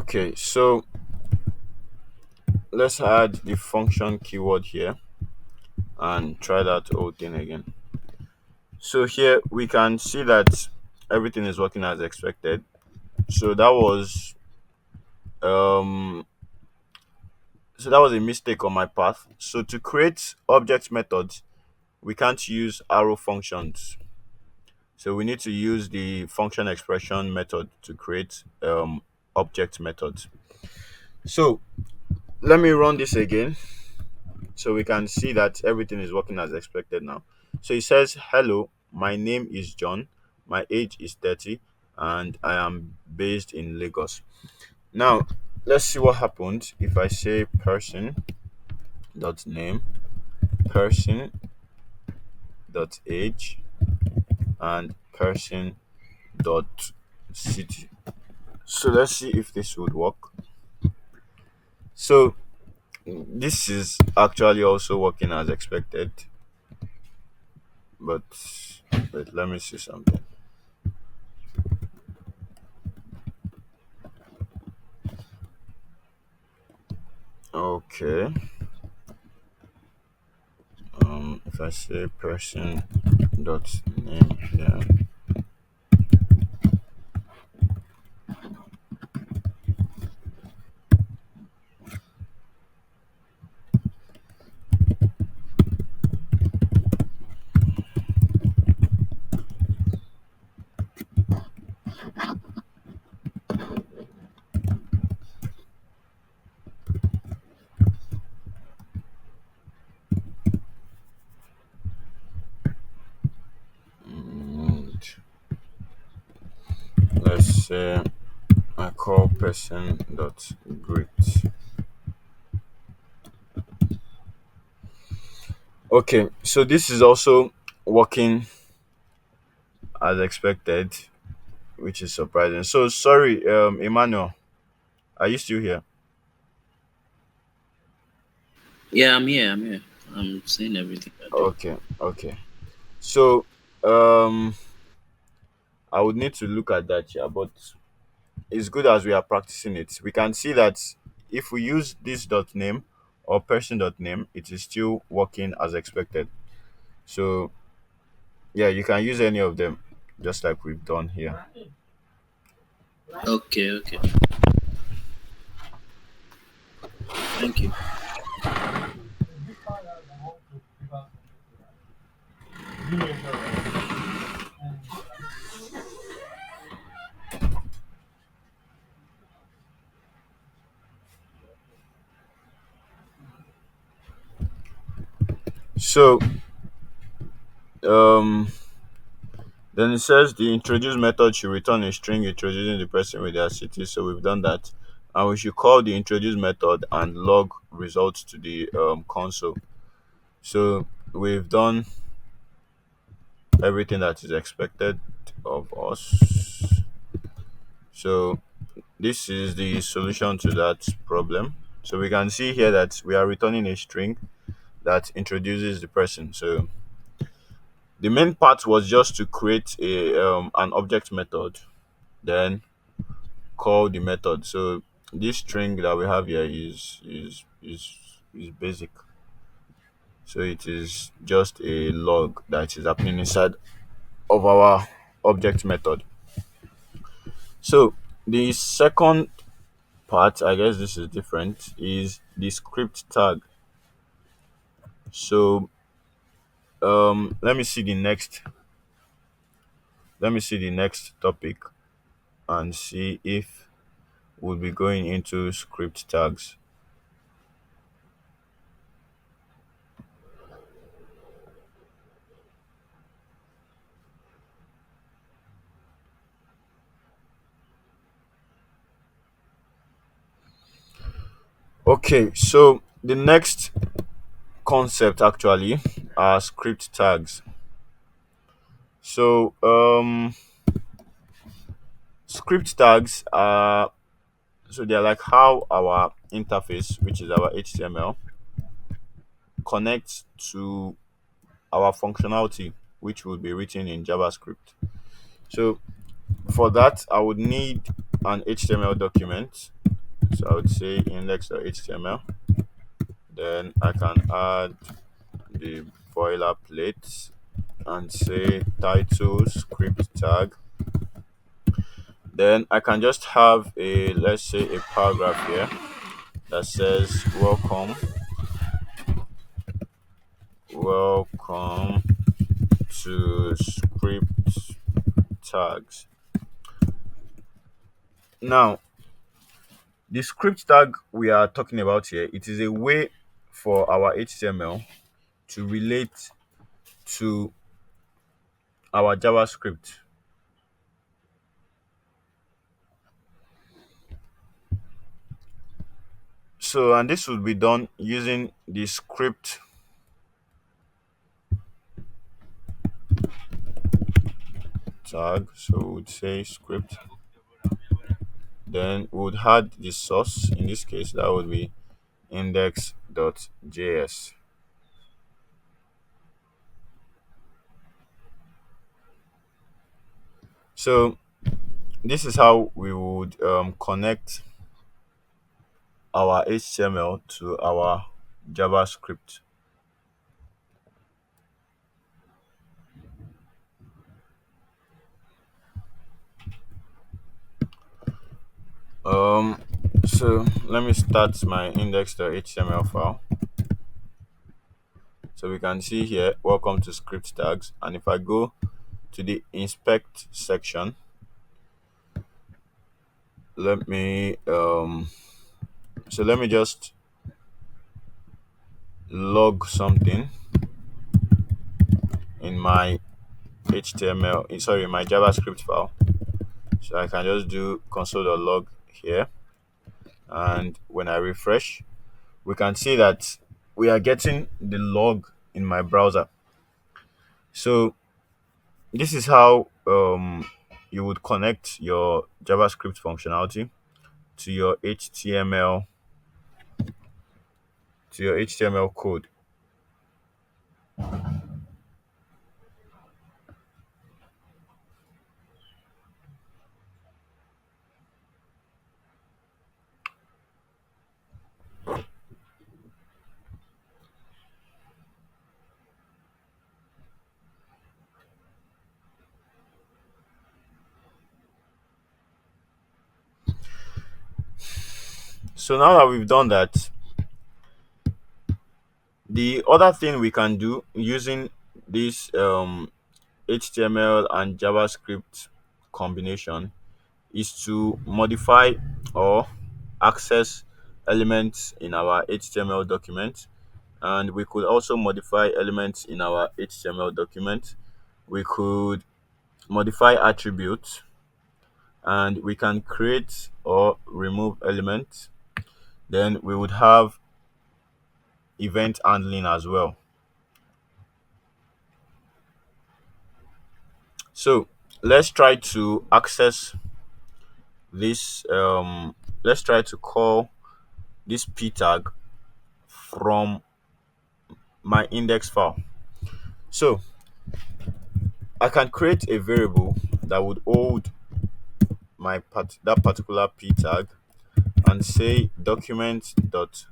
Okay, so let's add the function keyword here and try that whole thing again. So here we can see that everything is working as expected. So um that was a mistake on my path. So to create object methods, we can't use arrow functions. So we need to use the function expression method to create object methods. So let me run this again so we can see that everything is working as expected now. So it says, "Hello, my name is John, my age is 30, and I am based in Lagos." Now, let's see what happens if I say person dot name, person dot age, and person dot city. So let's see if this would work. So this is actually also working as expected, but wait, let me see something. Okay. If I say person dot name here, and let's say I call person dot greet. Okay, so this is also working as expected, which is surprising. So sorry, Emmanuel, are you still here? Yeah, I'm here. I'm here. I'm seeing everything you're doing. Okay, okay. So um, I would need to look at that here, but it's good as we are practicing it. We can see that if we use this dot name or person dot name, it is still working as expected. So yeah, you can use any of them, just like we've done here. Okay, okay. Thank you. So um, then it says the introduce method should return a string introducing the person with their city. So we've done that, and we should call the introduce method and log results to the console. So we've done everything that is expected of us. So this is the solution to that problem. So we can see here that we are returning a string that introduces the person. So the main part was just to create a an object method, then call the method. So this string that we have here is basic. So it is just a log that is happening inside of our object method. So the second part, I guess this is different, is the script tag. So let me see the next topic and see if we'll be going into script tags. Okay, so the next concept actually are script tags. So script tags are, so they're like how our interface, which is our HTML, connects to our functionality, which will be written in JavaScript. So for that, I would need an HTML document So I would say index.html. Then I can add the boilerplate and say title script tag. Then I can just have a, let's say, a paragraph here that says welcome to script tags. Now, the script tag we are talking about here, it is a way for our HTML to relate to our JavaScript. So, and this will be done using the script tag. So we would say script. Then we would add the source. In this case, that would be index.js. So this is how we would connect our HTML to our JavaScript. Um, so let me start my index.html file. So we can see here, welcome to script tags. And if I go to the inspect section, let me let me just log something in my in my JavaScript file. So I can just do console.log here, and when I refresh, we can see that we are getting the log in my browser. So this is how you would connect your JavaScript functionality to your HTML code. So now that we've done that, the other thing we can do using this HTML and JavaScript combination is to modify or access elements in our HTML document, and we could also modify elements in our HTML document. We could modify attributes, and we can create or remove elements. Then we would have event handling as well. So let's try to access this let's try to call this p tag from my index file. So I can create a variable that would hold that particular p tag and say document dot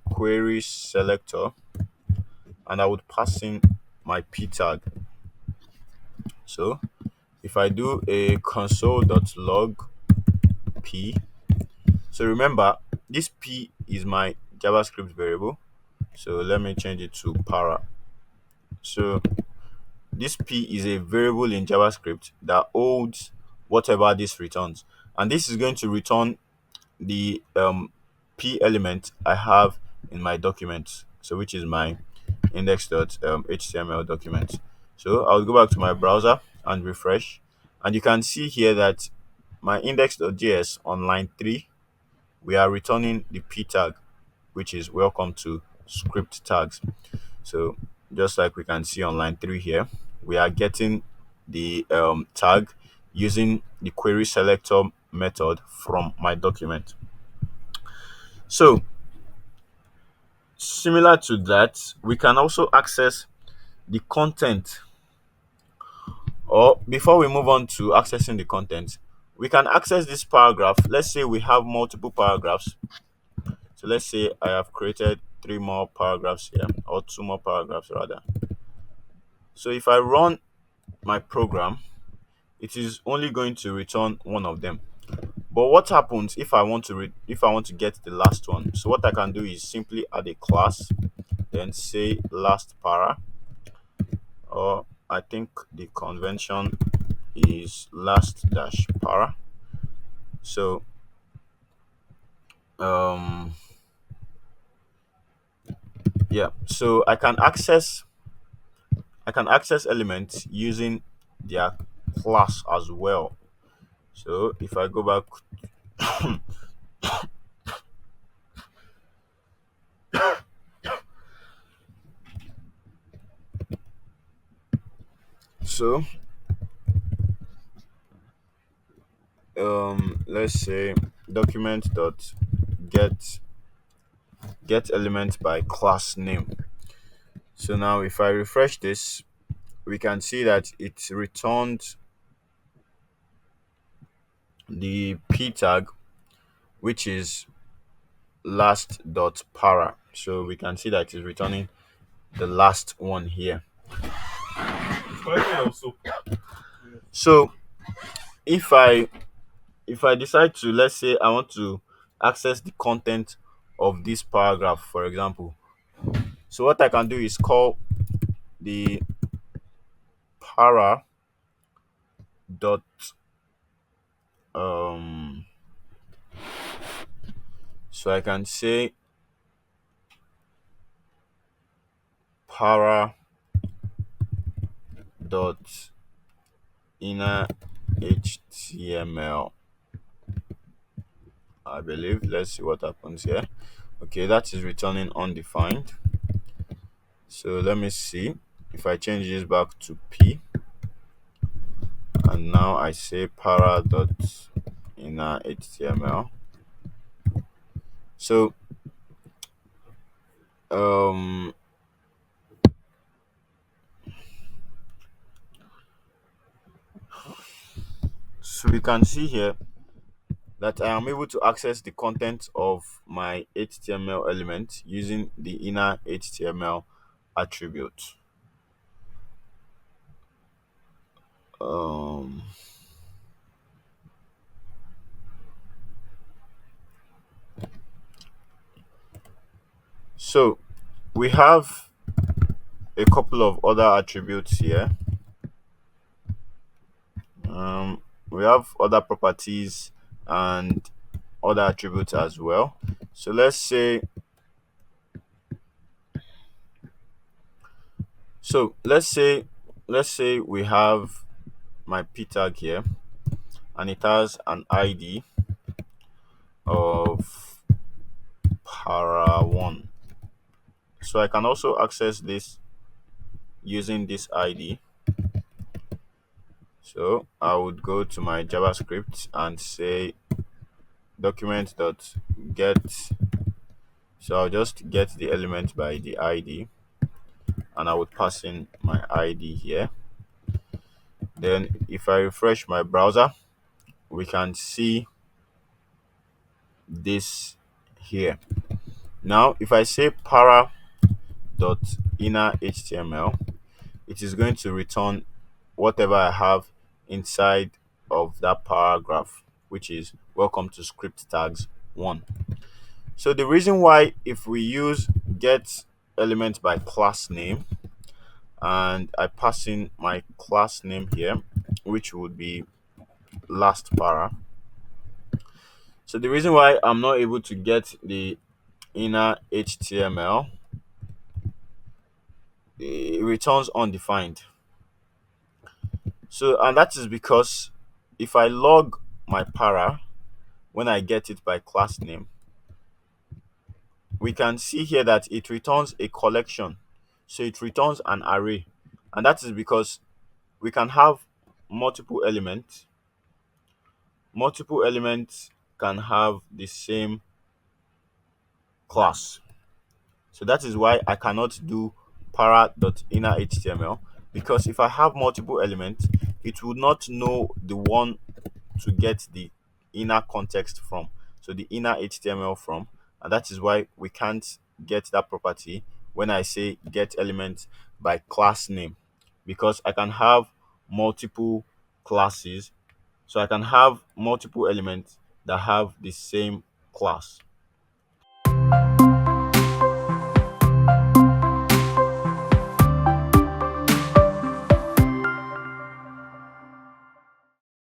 query selector, and I would pass in my p tag. So if I do a console.log p, so remember this p is my JavaScript variable. So let me change it to para. So this p is a variable in JavaScript that holds whatever this returns, and this is going to return the p element I have in my document, so which is my index.html document. So I'll go back to my browser and refresh, and you can see here that my index.js on line 3, we are returning the p tag, which is welcome to script tags. So just like we can see on line 3 here, we are getting the tag using the query selector method from my document. So similar to that, we can also access the content, or before we move on to accessing the content, We can access this paragraph. Let's say we have multiple paragraphs. So let's say I have created three more paragraphs here, or two more paragraphs rather. So if I run my program, it is only going to return one of them. But what happens if I want to if I want to get the last one? So what I can do is simply add a class, then say last para, or I think the convention is last dash para. So um yeah, so I can access elements using their class as well. So if I go back, so let's say document dot get get element by class name. So now if I refresh this, we can see that it returned the p tag, which is last dot para. So we can see that it's returning the last one here. So if I decide to, let's say I want to access the content of this paragraph, for example, so what I can do is call the para dot um so I can say para dot inner html, I believe. Let's see what happens here. Okay, that is returning undefined. So let me see if I change this back to p, and now I say para dot inner html. So um so we can see here that I am able to access the content of my HTML element using the inner HTML attribute. Um, so we have a couple of other attributes here. We have other properties and other attributes as well. So let's say we have my p tag here, and it has an ID of para1. So I can also access this using this ID. So I would go to my JavaScript and say document dot get. So I'll just get the element by the ID, and I would pass in my ID here. Then if I refresh my browser, we can see this here. Now if I say para dot inner html, it is going to return whatever I have inside of that paragraph, which is welcome to script tags 1. So the reason why, if we use get element by class name, and I pass in my class name here, which would be last para. So the reason why I'm not able to get the inner HTML, it returns undefined. So, and that is because if I log my para when I get it by class name, we can see here that it returns a collection. So it returns an array. And that is because we can have multiple elements. Multiple elements can have the same class. So that is why I cannot do para.innerHTML, because if I have multiple elements, it would not know the one to get the inner context from, so the inner HTML from, and that is why we can't get that property when I say get element by class name, because I can have multiple classes, so I can have multiple elements that have the same class.